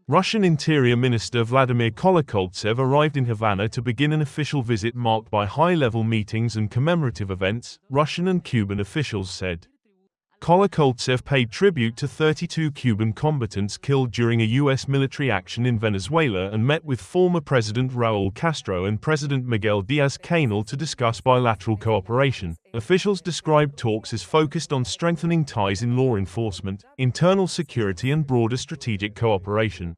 Russian Interior Minister Vladimir Kolokoltsev arrived in Havana to begin an official visit marked by high-level meetings and commemorative events, Russian and Cuban officials said. Kolokoltsev paid tribute to 32 Cuban combatants killed during a U.S. military action in Venezuela and met with former President Raúl Castro and President Miguel Díaz Canel to discuss bilateral cooperation. Officials described talks as focused on strengthening ties in law enforcement, internal security and broader strategic cooperation.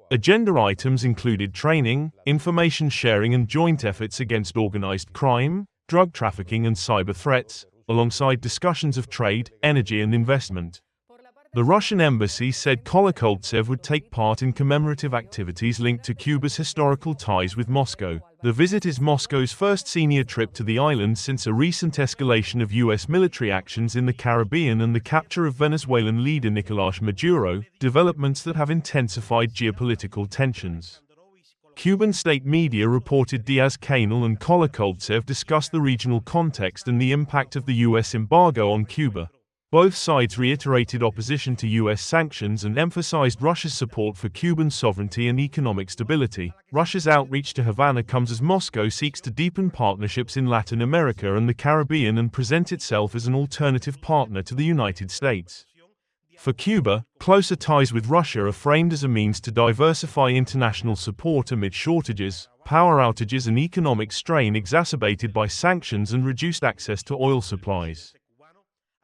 Agenda items included training, information sharing and joint efforts against organized crime, drug trafficking and cyber threats, alongside discussions of trade, energy and investment. The Russian embassy said Kolokoltsev would take part in commemorative activities linked to Cuba's historical ties with Moscow. The visit is Moscow's first senior trip to the island since a recent escalation of U.S. military actions in the Caribbean and the capture of Venezuelan leader Nicolás Maduro, developments that have intensified geopolitical tensions. Cuban state media reported Díaz-Canel and Kolokoltsev discussed the regional context and the impact of the U.S. embargo on Cuba. Both sides reiterated opposition to U.S. sanctions and emphasized Russia's support for Cuban sovereignty and economic stability. Russia's outreach to Havana comes as Moscow seeks to deepen partnerships in Latin America and the Caribbean and present itself as an alternative partner to the United States. For Cuba, closer ties with Russia are framed as a means to diversify international support amid shortages, power outages and economic strain exacerbated by sanctions and reduced access to oil supplies.